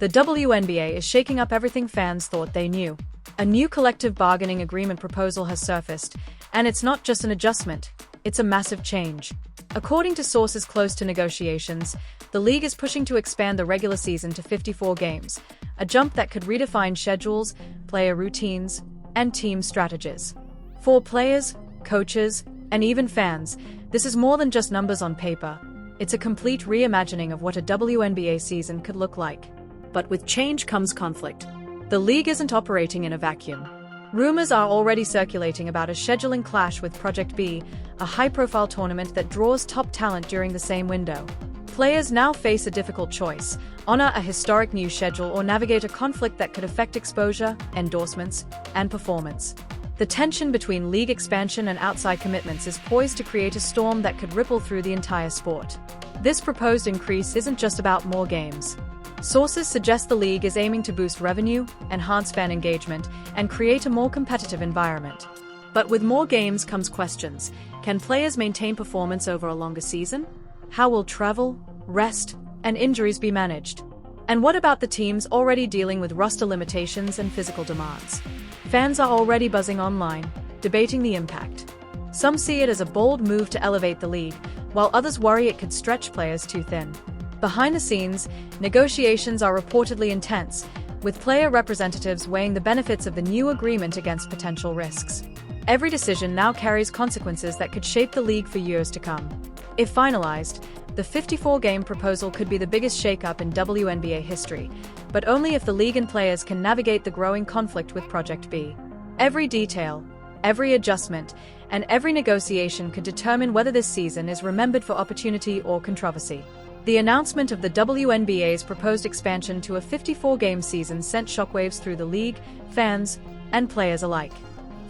The WNBA is shaking up everything fans thought they knew. A new collective bargaining agreement proposal has surfaced, and it's not just an adjustment, it's a massive change. According to sources close to negotiations, the league is pushing to expand the regular season to 54 games, a jump that could redefine schedules, player routines, and team strategies. For players, coaches, and even fans, this is more than just numbers on paper. It's a complete reimagining of what a WNBA season could look like. But with change comes conflict. The league isn't operating in a vacuum. Rumors are already circulating about a scheduling clash with Project B, a high-profile tournament that draws top talent during the same window. Players now face a difficult choice: honor a historic new schedule or navigate a conflict that could affect exposure, endorsements, and performance. The tension between league expansion and outside commitments is poised to create a storm that could ripple through the entire sport. This proposed increase isn't just about more games. Sources suggest the league is aiming to boost revenue, enhance fan engagement, and create a more competitive environment. But with more games comes questions. Can players maintain performance over a longer season? How will travel, rest, and injuries be managed? And what about the teams already dealing with roster limitations and physical demands? Fans are already buzzing online, debating the impact. Some see it as a bold move to elevate the league, while others worry it could stretch players too thin. Behind the scenes, negotiations are reportedly intense, with player representatives weighing the benefits of the new agreement against potential risks. Every decision now carries consequences that could shape the league for years to come. If finalized, the 54-game proposal could be the biggest shakeup in WNBA history, but only if the league and players can navigate the growing conflict with Project B. Every detail, every adjustment, and every negotiation could determine whether this season is remembered for opportunity or controversy. The announcement of the WNBA's proposed expansion to a 54-game season sent shockwaves through the league, fans, and players alike.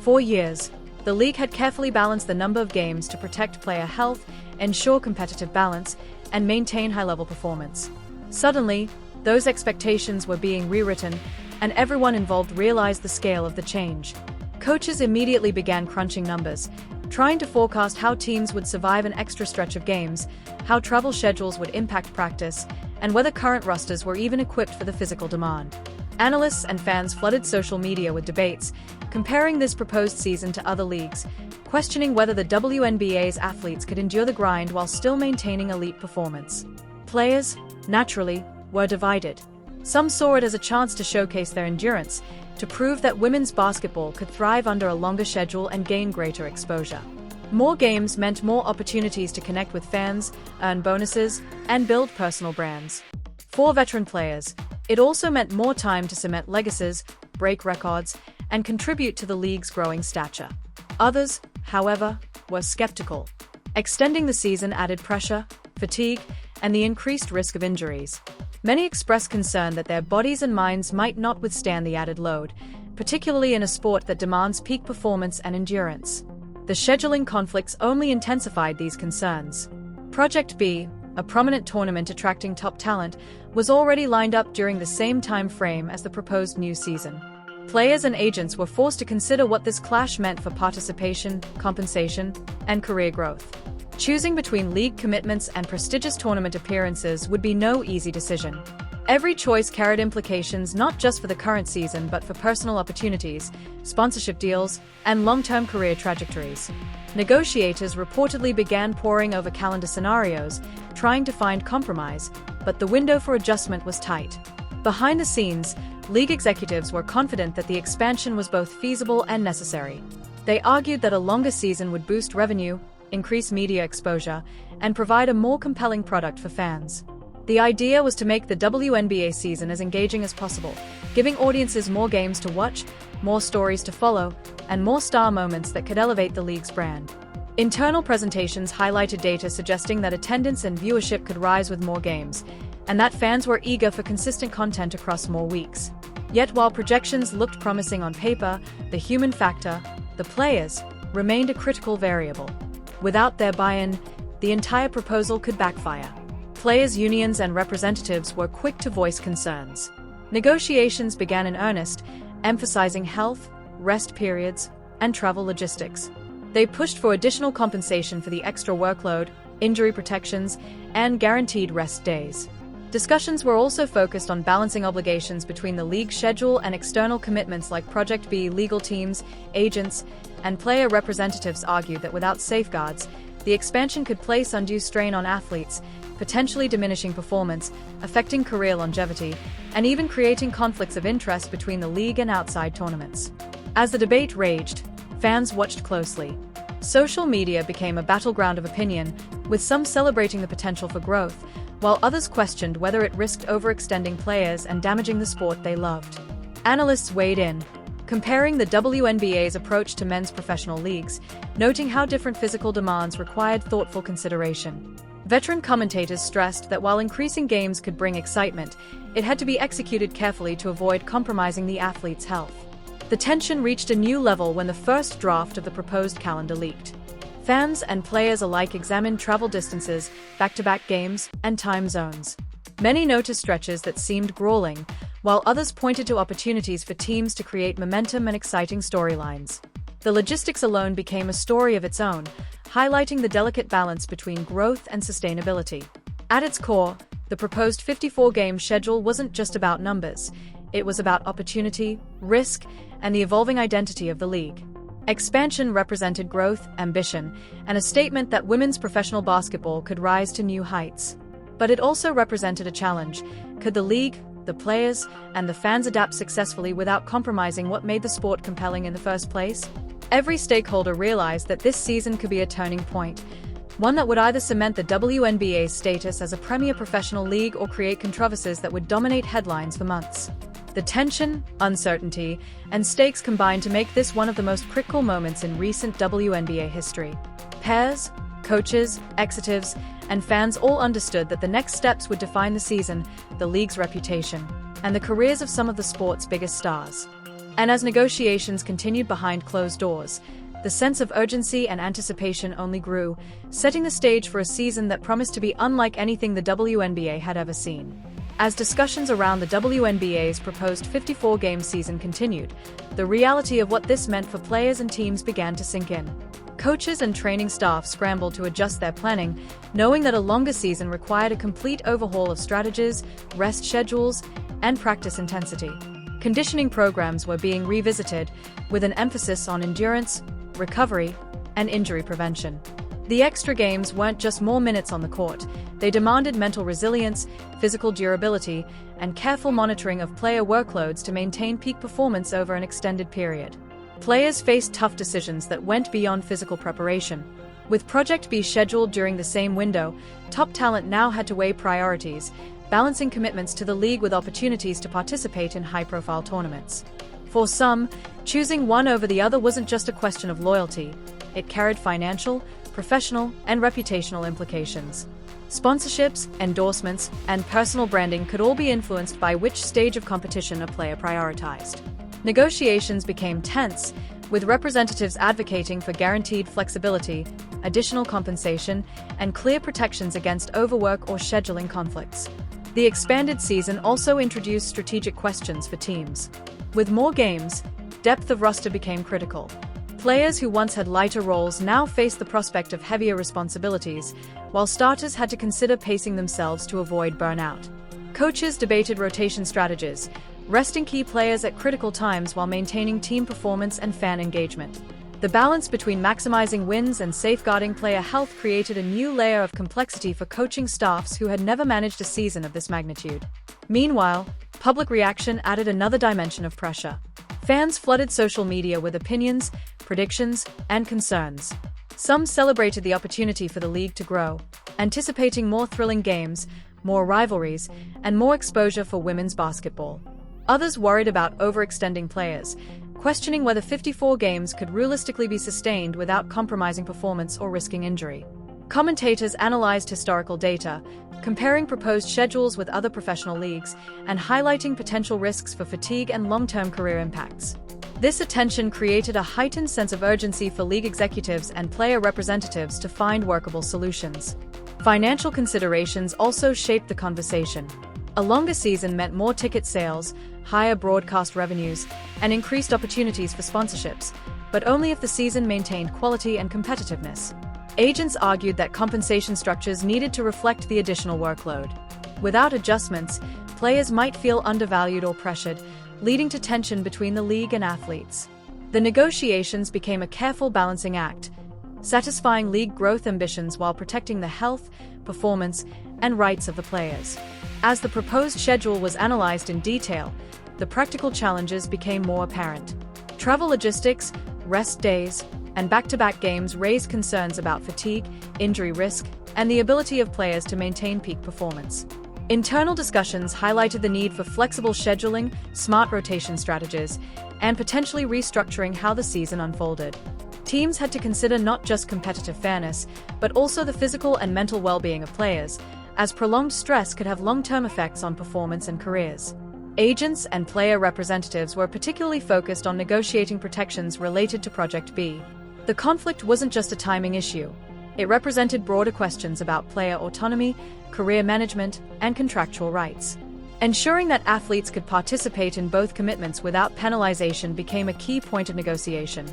For years, the league had carefully balanced the number of games to protect player health, ensure competitive balance, and maintain high-level performance. Suddenly, those expectations were being rewritten, and everyone involved realized the scale of the change. Coaches immediately began crunching numbers, trying to forecast how teams would survive an extra stretch of games, how travel schedules would impact practice, and whether current rosters were even equipped for the physical demand. Analysts and fans flooded social media with debates, comparing this proposed season to other leagues, questioning whether the WNBA's athletes could endure the grind while still maintaining elite performance. Players, naturally, were divided. Some saw it as a chance to showcase their endurance, to prove that women's basketball could thrive under a longer schedule and gain greater exposure. More games meant more opportunities to connect with fans, earn bonuses, and build personal brands. For veteran players, it also meant more time to cement legacies, break records, and contribute to the league's growing stature. Others, however, were skeptical. Extending the season added pressure, fatigue, and the increased risk of injuries. Many expressed concern that their bodies and minds might not withstand the added load, particularly in a sport that demands peak performance and endurance. The scheduling conflicts only intensified these concerns. Project B, a prominent tournament attracting top talent, was already lined up during the same time frame as the proposed new season. Players and agents were forced to consider what this clash meant for participation, compensation, and career growth. Choosing between league commitments and prestigious tournament appearances would be no easy decision. Every choice carried implications not just for the current season but for personal opportunities, sponsorship deals, and long-term career trajectories. Negotiators reportedly began poring over calendar scenarios, trying to find compromise, but the window for adjustment was tight. Behind the scenes, league executives were confident that the expansion was both feasible and necessary. They argued that a longer season would boost revenue, increase media exposure, and provide a more compelling product for fans. The idea was to make the WNBA season as engaging as possible, giving audiences more games to watch, more stories to follow, and more star moments that could elevate the league's brand. Internal presentations highlighted data suggesting that attendance and viewership could rise with more games, and that fans were eager for consistent content across more weeks. Yet while projections looked promising on paper, the human factor, the players, remained a critical variable. Without their buy-in, the entire proposal could backfire. Players' unions and representatives were quick to voice concerns. Negotiations began in earnest, emphasizing health, rest periods, and travel logistics. They pushed for additional compensation for the extra workload, injury protections, and guaranteed rest days. Discussions were also focused on balancing obligations between the league's schedule and external commitments like Project B. Legal teams, agents, and player representatives argued that without safeguards, the expansion could place undue strain on athletes, potentially diminishing performance, affecting career longevity, and even creating conflicts of interest between the league and outside tournaments. As the debate raged, fans watched closely. Social media became a battleground of opinion, with some celebrating the potential for growth, while others questioned whether it risked overextending players and damaging the sport they loved. Analysts weighed in, comparing the WNBA's approach to men's professional leagues, noting how different physical demands required thoughtful consideration. Veteran commentators stressed that while increasing games could bring excitement, it had to be executed carefully to avoid compromising the athlete's health. The tension reached a new level when the first draft of the proposed calendar leaked. Fans and players alike examined travel distances, back-to-back games, and time zones. Many noticed stretches that seemed grueling, while others pointed to opportunities for teams to create momentum and exciting storylines. The logistics alone became a story of its own, highlighting the delicate balance between growth and sustainability. At its core, the proposed 54-game schedule wasn't just about numbers. It was about opportunity, risk, and the evolving identity of the league. Expansion represented growth, ambition, and a statement that women's professional basketball could rise to new heights. But it also represented a challenge. Could the league, the players, and the fans adapt successfully without compromising what made the sport compelling in the first place? Every stakeholder realized that this season could be a turning point, one that would either cement the WNBA's status as a premier professional league or create controversies that would dominate headlines for months. The tension, uncertainty, and stakes combined to make this one of the most critical moments in recent WNBA history. Players, coaches, executives, and fans all understood that the next steps would define the season, the league's reputation, and the careers of some of the sport's biggest stars. And as negotiations continued behind closed doors, the sense of urgency and anticipation only grew, setting the stage for a season that promised to be unlike anything the WNBA had ever seen. As discussions around the WNBA's proposed 54-game season continued, the reality of what this meant for players and teams began to sink in. Coaches and training staff scrambled to adjust their planning, knowing that a longer season required a complete overhaul of strategies, rest schedules, and practice intensity. Conditioning programs were being revisited, with an emphasis on endurance, recovery, and injury prevention. The extra games weren't just more minutes on the court. They demanded mental resilience, physical durability, and careful monitoring of player workloads to maintain peak performance over an extended period. Players faced tough decisions that went beyond physical preparation. With Project B scheduled during the same window, top talent now had to weigh priorities, balancing commitments to the league with opportunities to participate in high-profile tournaments. For some, choosing one over the other wasn't just a question of loyalty. It carried financial, professional, and reputational implications. Sponsorships, endorsements, and personal branding could all be influenced by which stage of competition a player prioritized. Negotiations became tense, with representatives advocating for guaranteed flexibility, additional compensation, and clear protections against overwork or scheduling conflicts. The expanded season also introduced strategic questions for teams. With more games, depth of roster became critical. Players who once had lighter roles now faced the prospect of heavier responsibilities, while starters had to consider pacing themselves to avoid burnout. Coaches debated rotation strategies, resting key players at critical times while maintaining team performance and fan engagement. The balance between maximizing wins and safeguarding player health created a new layer of complexity for coaching staffs who had never managed a season of this magnitude. Meanwhile, public reaction added another dimension of pressure. Fans flooded social media with opinions, predictions, and concerns. Some celebrated the opportunity for the league to grow, anticipating more thrilling games, more rivalries, and more exposure for women's basketball. Others worried about overextending players, questioning whether 54 games could realistically be sustained without compromising performance or risking injury. Commentators analyzed historical data, comparing proposed schedules with other professional leagues, and highlighting potential risks for fatigue and long-term career impacts. This attention created a heightened sense of urgency for league executives and player representatives to find workable solutions. Financial considerations also shaped the conversation. A longer season meant more ticket sales, higher broadcast revenues, and increased opportunities for sponsorships, but only if the season maintained quality and competitiveness. Agents argued that compensation structures needed to reflect the additional workload. Without adjustments, players might feel undervalued or pressured, leading to tension between the league and athletes. The negotiations became a careful balancing act, satisfying league growth ambitions while protecting the health, performance, and rights of the players. As the proposed schedule was analyzed in detail, the practical challenges became more apparent. Travel logistics, rest days, and back-to-back games raised concerns about fatigue, injury risk, and the ability of players to maintain peak performance. Internal discussions highlighted the need for flexible scheduling, smart rotation strategies, and potentially restructuring how the season unfolded. Teams had to consider not just competitive fairness, but also the physical and mental well-being of players, as prolonged stress could have long-term effects on performance and careers. Agents and player representatives were particularly focused on negotiating protections related to Project B. The conflict wasn't just a timing issue. It represented broader questions about player autonomy, career management, and contractual rights. Ensuring that athletes could participate in both commitments without penalization became a key point of negotiation.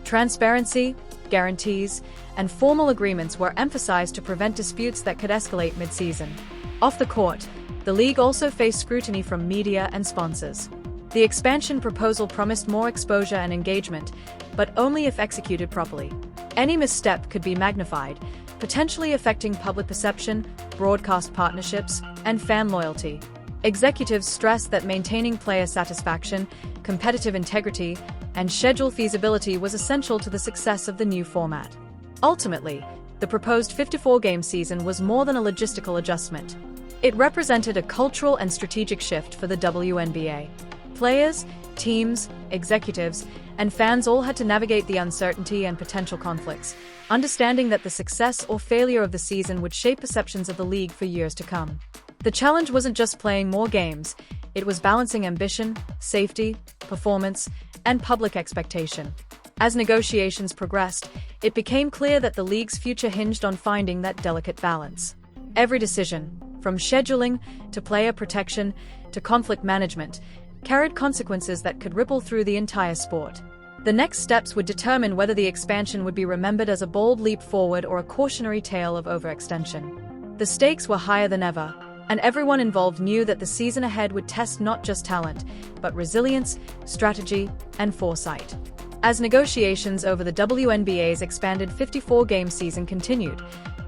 Transparency, guarantees, and formal agreements were emphasized to prevent disputes that could escalate mid-season. Off the court, the league also faced scrutiny from media and sponsors. The expansion proposal promised more exposure and engagement, but only if executed properly. Any misstep could be magnified, potentially affecting public perception, broadcast partnerships, and fan loyalty. Executives stressed that maintaining player satisfaction, competitive integrity, and schedule feasibility was essential to the success of the new format. Ultimately, the proposed 54-game season was more than a logistical adjustment. It represented a cultural and strategic shift for the WNBA. Players, teams, executives, and fans all had to navigate the uncertainty and potential conflicts, understanding that the success or failure of the season would shape perceptions of the league for years to come. The challenge wasn't just playing more games, it was balancing ambition, safety, performance, and public expectation. As negotiations progressed, it became clear that the league's future hinged on finding that delicate balance. Every decision, from scheduling to player protection to conflict management, carried consequences that could ripple through the entire sport. The next steps would determine whether the expansion would be remembered as a bold leap forward or a cautionary tale of overextension. The stakes were higher than ever, and everyone involved knew that the season ahead would test not just talent, but resilience, strategy, and foresight. As negotiations over the WNBA's expanded 54-game season continued,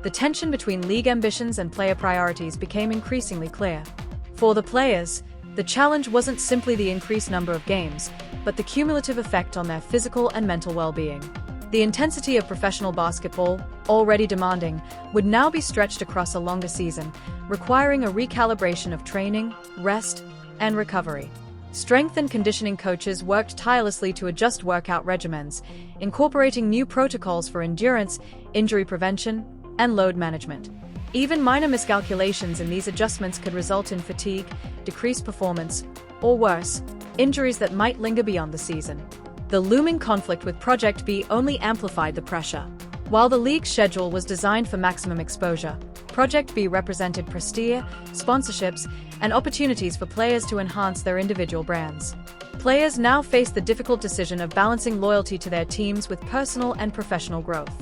the tension between league ambitions and player priorities became increasingly clear. For the players, the challenge wasn't simply the increased number of games, but the cumulative effect on their physical and mental well-being. The intensity of professional basketball, already demanding, would now be stretched across a longer season, requiring a recalibration of training, rest, and recovery. Strength and conditioning coaches worked tirelessly to adjust workout regimens, incorporating new protocols for endurance, injury prevention, and load management. Even minor miscalculations in these adjustments could result in fatigue, decreased performance, or worse, injuries that might linger beyond the season. The looming conflict with Project B only amplified the pressure. While the league's schedule was designed for maximum exposure, Project B represented prestige, sponsorships, and opportunities for players to enhance their individual brands. Players now faced the difficult decision of balancing loyalty to their teams with personal and professional growth.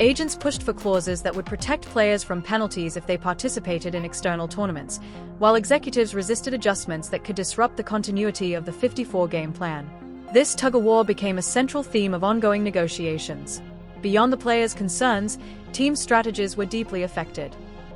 Agents pushed for clauses that would protect players from penalties if they participated in external tournaments, while executives resisted adjustments that could disrupt the continuity of the 54-game plan. This tug-of-war became a central theme of ongoing negotiations. Beyond the players' concerns, team strategies were deeply affected.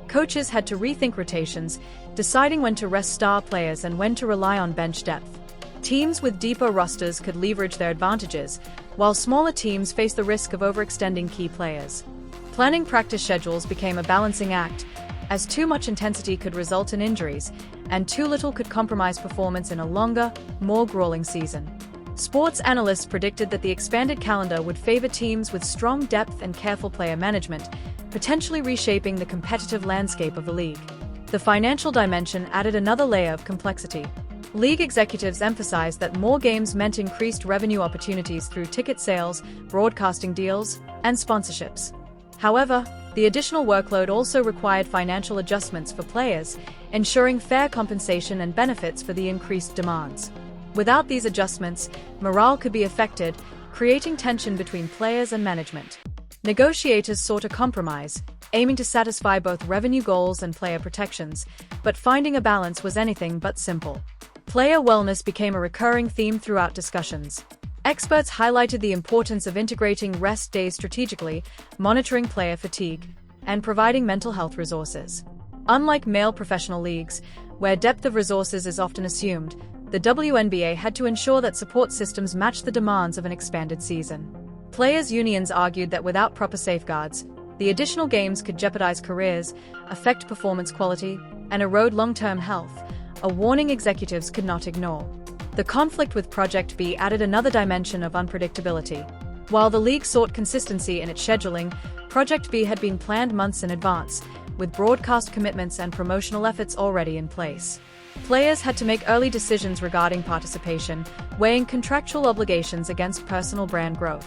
Coaches had to rethink rotations, deciding when to rest star players and when to rely on bench depth. Teams with deeper rosters could leverage their advantages, while smaller teams faced the risk of overextending key players. Planning practice schedules became a balancing act, as too much intensity could result in injuries, and too little could compromise performance in a longer, more grueling season. Sports analysts predicted that the expanded calendar would favor teams with strong depth and careful player management, potentially reshaping the competitive landscape of the league. The financial dimension added another layer of complexity. League executives emphasized that more games meant increased revenue opportunities through ticket sales, broadcasting deals, and sponsorships. However, the additional workload also required financial adjustments for players, ensuring fair compensation and benefits for the increased demands. Without these adjustments, morale could be affected, creating tension between players and management. Negotiators sought a compromise, aiming to satisfy both revenue goals and player protections, but finding a balance was anything but simple. Player wellness became a recurring theme throughout discussions. Experts highlighted the importance of integrating rest days strategically, monitoring player fatigue, and providing mental health resources. Unlike male professional leagues, where depth of resources is often assumed, the WNBA had to ensure that support systems matched the demands of an expanded season. Players' unions argued that without proper safeguards, the additional games could jeopardize careers, affect performance quality, and erode long-term health, a warning executives could not ignore. The conflict with Project B added another dimension of unpredictability. While the league sought consistency in its scheduling, Project B had been planned months in advance, with broadcast commitments and promotional efforts already in place. Players had to make early decisions regarding participation, weighing contractual obligations against personal brand growth.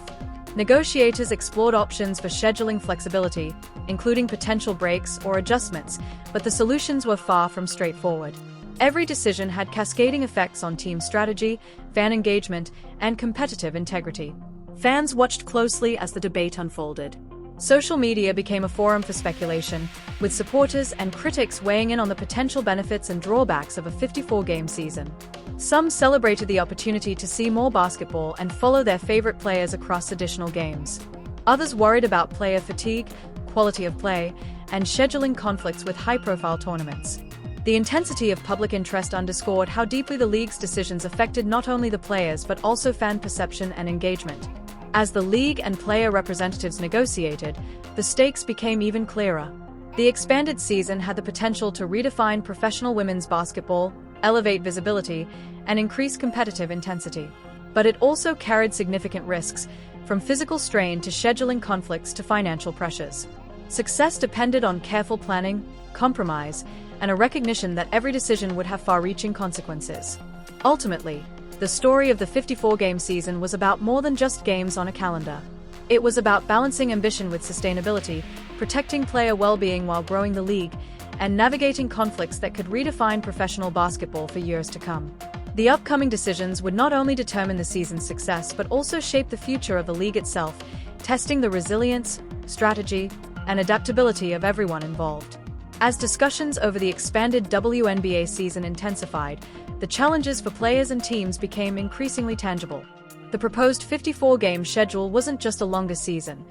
Negotiators explored options for scheduling flexibility, including potential breaks or adjustments, but the solutions were far from straightforward. Every decision had cascading effects on team strategy, fan engagement, and competitive integrity. Fans watched closely as the debate unfolded. Social media became a forum for speculation, with supporters and critics weighing in on the potential benefits and drawbacks of a 54-game season. Some celebrated the opportunity to see more basketball and follow their favorite players across additional games. Others worried about player fatigue, quality of play, and scheduling conflicts with high-profile tournaments. The intensity of public interest underscored how deeply the league's decisions affected not only the players but also fan perception and engagement. As the league and player representatives negotiated, the stakes became even clearer. The expanded season had the potential to redefine professional women's basketball, elevate visibility, and increase competitive intensity. But it also carried significant risks, from physical strain to scheduling conflicts to financial pressures. Success depended on careful planning, compromise, and a recognition that every decision would have far-reaching consequences. Ultimately, the story of the 54-game season was about more than just games on a calendar. It was about balancing ambition with sustainability, protecting player well-being while growing the league, and navigating conflicts that could redefine professional basketball for years to come. The upcoming decisions would not only determine the season's success but also shape the future of the league itself, testing the resilience, strategy, and adaptability of everyone involved. As discussions over the expanded WNBA season intensified, the challenges for players and teams became increasingly tangible. The proposed 54-game schedule wasn't just a longer season.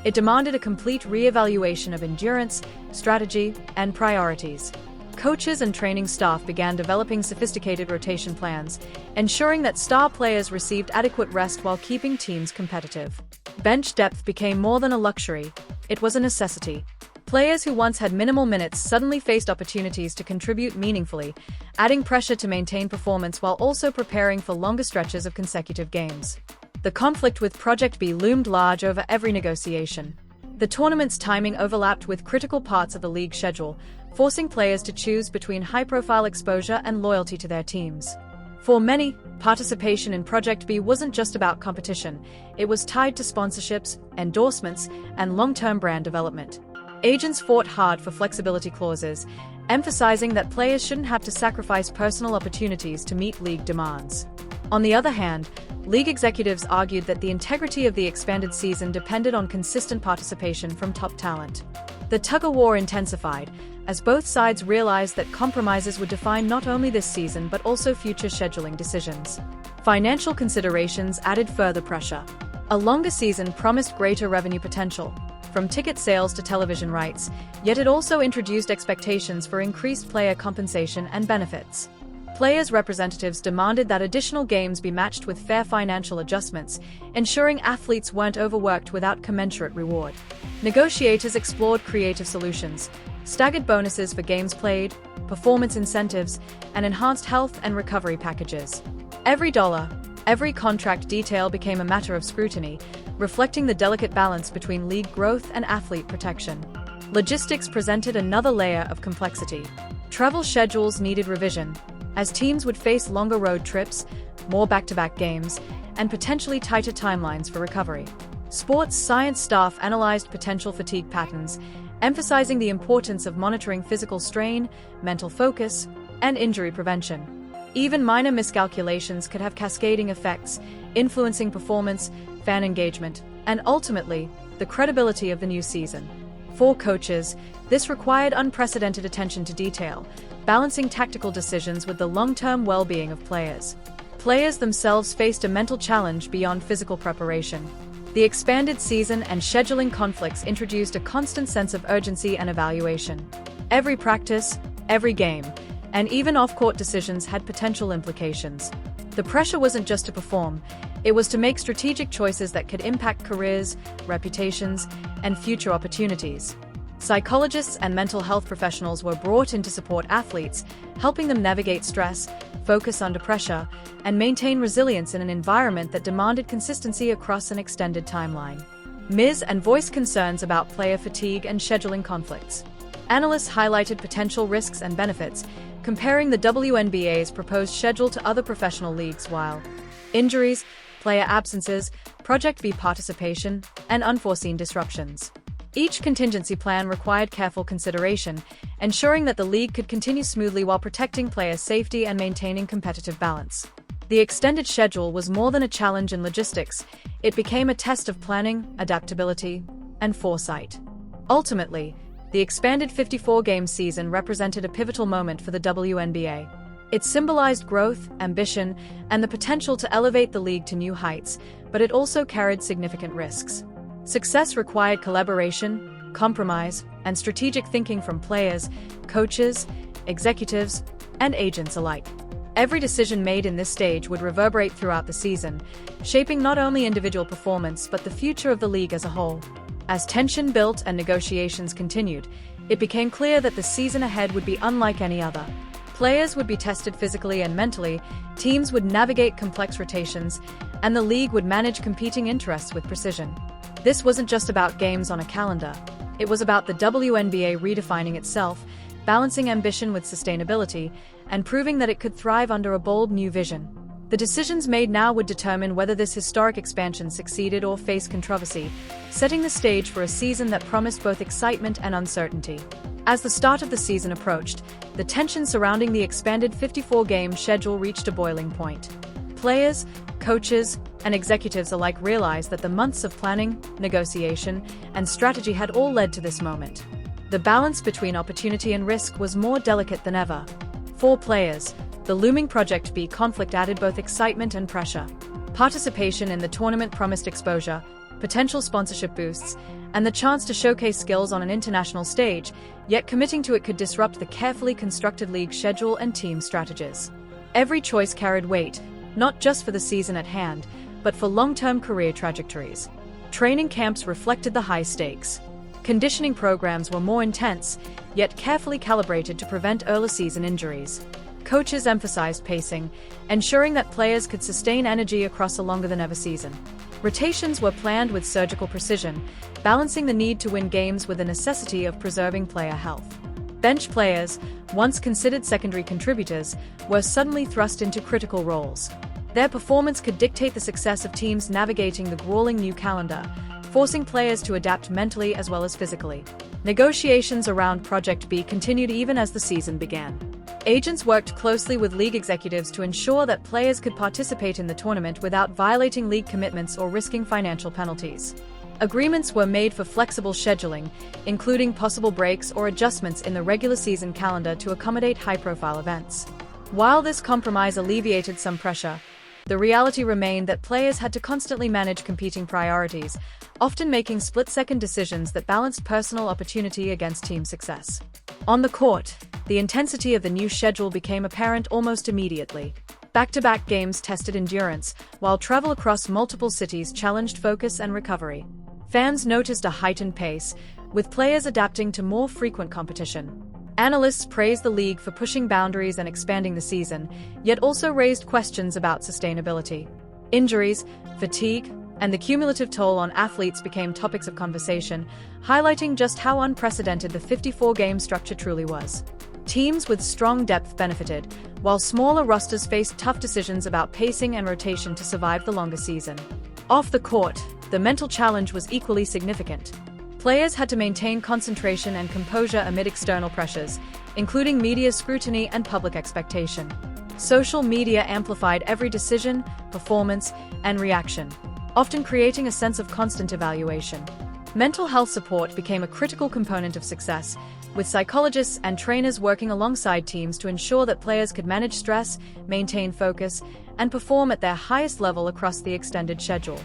It demanded a complete re-evaluation of endurance, strategy, and priorities. Coaches and training staff began developing sophisticated rotation plans, ensuring that star players received adequate rest while keeping teams competitive. Bench depth became more than a luxury, it was a necessity. Players who once had minimal minutes suddenly faced opportunities to contribute meaningfully, adding pressure to maintain performance while also preparing for longer stretches of consecutive games. The conflict with Project B loomed large over every negotiation. The tournament's timing overlapped with critical parts of the league schedule, forcing players to choose between high-profile exposure and loyalty to their teams. For many, participation in Project B wasn't just about competition, it was tied to sponsorships, endorsements, and long-term brand development. Agents fought hard for flexibility clauses, emphasizing that players shouldn't have to sacrifice personal opportunities to meet league demands. On the other hand, league executives argued that the integrity of the expanded season depended on consistent participation from top talent. The tug-of-war intensified, as both sides realized that compromises would define not only this season but also future scheduling decisions. Financial considerations added further pressure. A longer season promised greater revenue potential, from ticket sales to television rights, yet it also introduced expectations for increased player compensation and benefits. Players' representatives demanded that additional games be matched with fair financial adjustments, ensuring athletes weren't overworked without commensurate reward. Negotiators explored creative solutions, staggered bonuses for games played, performance incentives, and enhanced health and recovery packages. Every dollar, every contract detail became a matter of scrutiny, reflecting the delicate balance between league growth and athlete protection. Logistics presented another layer of complexity. Travel schedules needed revision, as teams would face longer road trips, more back-to-back games, and potentially tighter timelines for recovery. Sports science staff analyzed potential fatigue patterns, emphasizing the importance of monitoring physical strain, mental focus, and injury prevention. Even minor miscalculations could have cascading effects, influencing performance, fan engagement, and ultimately, the credibility of the new season. For coaches, this required unprecedented attention to detail, balancing tactical decisions with the long-term well-being of players. Players themselves faced a mental challenge beyond physical preparation. The expanded season and scheduling conflicts introduced a constant sense of urgency and evaluation. Every practice, every game, and even off-court decisions had potential implications. The pressure wasn't just to perform, it was to make strategic choices that could impact careers, reputations, and future opportunities. Psychologists and mental health professionals were brought in to support athletes, helping them navigate stress, focus under pressure, and maintain resilience in an environment that demanded consistency across an extended timeline. Ms. and voiced concerns about player fatigue and scheduling conflicts. Analysts highlighted potential risks and benefits, comparing the WNBA's proposed schedule to other professional leagues while injuries, player absences, Project B participation, and unforeseen disruptions. Each contingency plan required careful consideration, ensuring that the league could continue smoothly while protecting player safety and maintaining competitive balance. The extended schedule was more than a challenge in logistics, it became a test of planning, adaptability, and foresight. Ultimately, the expanded 54-game season represented a pivotal moment for the WNBA. It symbolized growth, ambition, and the potential to elevate the league to new heights, but it also carried significant risks. Success required collaboration, compromise, and strategic thinking from players, coaches, executives, and agents alike. Every decision made in this stage would reverberate throughout the season, shaping not only individual performance but the future of the league as a whole. As tension built and negotiations continued, it became clear that the season ahead would be unlike any other. Players would be tested physically and mentally, teams would navigate complex rotations, and the league would manage competing interests with precision. This wasn't just about games on a calendar. It was about the WNBA redefining itself, balancing ambition with sustainability, and proving that it could thrive under a bold new vision. The decisions made now would determine whether this historic expansion succeeded or faced controversy, setting the stage for a season that promised both excitement and uncertainty. As the start of the season approached, the tension surrounding the expanded 54-game schedule reached a boiling point. Players, coaches, and executives alike realized that the months of planning, negotiation, and strategy had all led to this moment. The balance between opportunity and risk was more delicate than ever. For players, the looming Project B conflict added both excitement and pressure. Participation in the tournament promised exposure, potential sponsorship boosts, and the chance to showcase skills on an international stage, yet committing to it could disrupt the carefully constructed league schedule and team strategies. Every choice carried weight, not just for the season at hand, but for long-term career trajectories. Training camps reflected the high stakes. Conditioning programs were more intense, yet carefully calibrated to prevent early-season injuries. Coaches emphasized pacing, ensuring that players could sustain energy across a longer-than-ever season. Rotations were planned with surgical precision, balancing the need to win games with the necessity of preserving player health. Bench players, once considered secondary contributors, were suddenly thrust into critical roles. Their performance could dictate the success of teams navigating the grueling new calendar, forcing players to adapt mentally as well as physically. Negotiations around Project B continued even as the season began. Agents worked closely with league executives to ensure that players could participate in the tournament without violating league commitments or risking financial penalties. Agreements were made for flexible scheduling, including possible breaks or adjustments in the regular season calendar to accommodate high-profile events. While this compromise alleviated some pressure, the reality remained that players had to constantly manage competing priorities, often making split-second decisions that balanced personal opportunity against team success. On the court, the intensity of the new schedule became apparent almost immediately. Back-to-back games tested endurance, while travel across multiple cities challenged focus and recovery. Fans noticed a heightened pace, with players adapting to more frequent competition. Analysts praised the league for pushing boundaries and expanding the season, yet also raised questions about sustainability. Injuries, fatigue, and the cumulative toll on athletes became topics of conversation, highlighting just how unprecedented the 54-game structure truly was. Teams with strong depth benefited, while smaller rosters faced tough decisions about pacing and rotation to survive the longer season. Off the court, the mental challenge was equally significant. Players had to maintain concentration and composure amid external pressures, including media scrutiny and public expectation. Social media amplified every decision, performance, and reaction, often creating a sense of constant evaluation. Mental health support became a critical component of success, with psychologists and trainers working alongside teams to ensure that players could manage stress, maintain focus, and perform at their highest level across the extended schedule.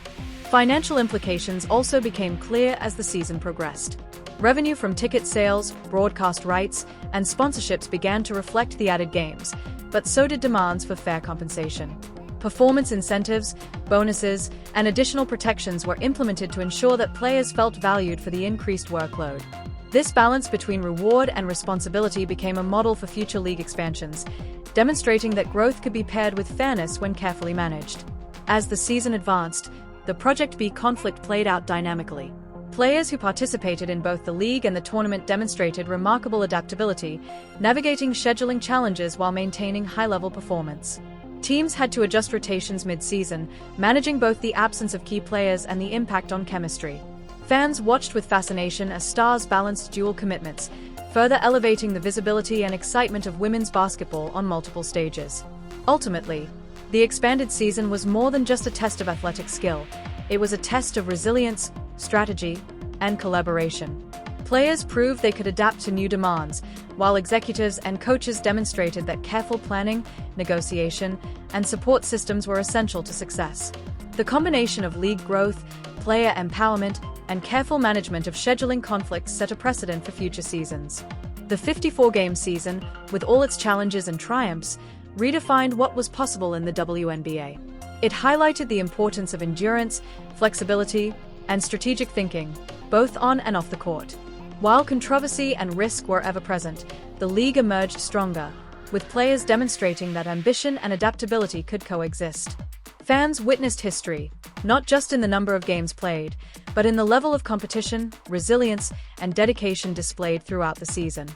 Financial implications also became clear as the season progressed. Revenue from ticket sales, broadcast rights, and sponsorships began to reflect the added games, but so did demands for fair compensation. Performance incentives, bonuses, and additional protections were implemented to ensure that players felt valued for the increased workload. This balance between reward and responsibility became a model for future league expansions, demonstrating that growth could be paired with fairness when carefully managed. As the season advanced, the Project B conflict played out dynamically. Players who participated in both the league and the tournament demonstrated remarkable adaptability, navigating scheduling challenges while maintaining high-level performance. Teams had to adjust rotations mid-season, managing both the absence of key players and the impact on chemistry. Fans watched with fascination as stars balanced dual commitments, further elevating the visibility and excitement of women's basketball on multiple stages. Ultimately, the expanded season was more than just a test of athletic skill. It was a test of resilience, strategy, and collaboration. Players proved they could adapt to new demands, while executives and coaches demonstrated that careful planning, negotiation, and support systems were essential to success. The combination of league growth, player empowerment, and careful management of scheduling conflicts set a precedent for future seasons. The 54-game season, with all its challenges and triumphs, redefined what was possible in the WNBA. It highlighted the importance of endurance, flexibility, and strategic thinking, both on and off the court. While controversy and risk were ever present, the league emerged stronger, with players demonstrating that ambition and adaptability could coexist. Fans witnessed history, not just in the number of games played, but in the level of competition, resilience, and dedication displayed throughout the season.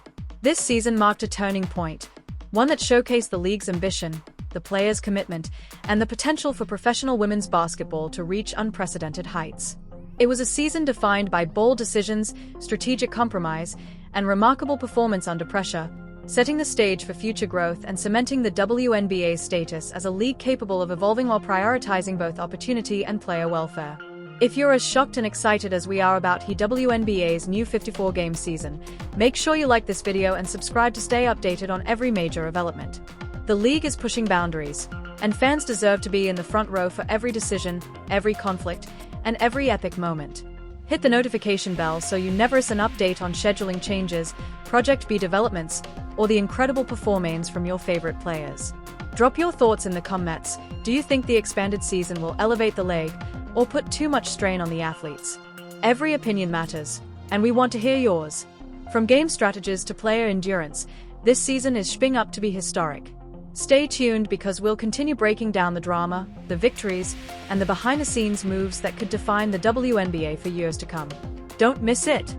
This season marked a turning point, one that showcased the league's ambition, the players' commitment, and the potential for professional women's basketball to reach unprecedented heights. It was a season defined by bold decisions, strategic compromise, and remarkable performance under pressure, setting the stage for future growth and cementing the WNBA's status as a league capable of evolving while prioritizing both opportunity and player welfare. If you're as shocked and excited as we are about the WNBA's new 54-game season, make sure you like this video and subscribe to stay updated on every major development. The league is pushing boundaries, and fans deserve to be in the front row for every decision, every conflict, and every epic moment. Hit the notification bell so you never miss an update on scheduling changes, Project B developments, or the incredible performances from your favorite players. Drop your thoughts in the comments. Do you think the expanded season will elevate the league, or put too much strain on the athletes? Every opinion matters, and we want to hear yours. From game strategies to player endurance, this season is shaping up to be historic. Stay tuned because we'll continue breaking down the drama, the victories, and the behind-the-scenes moves that could define the WNBA for years to come. Don't miss it!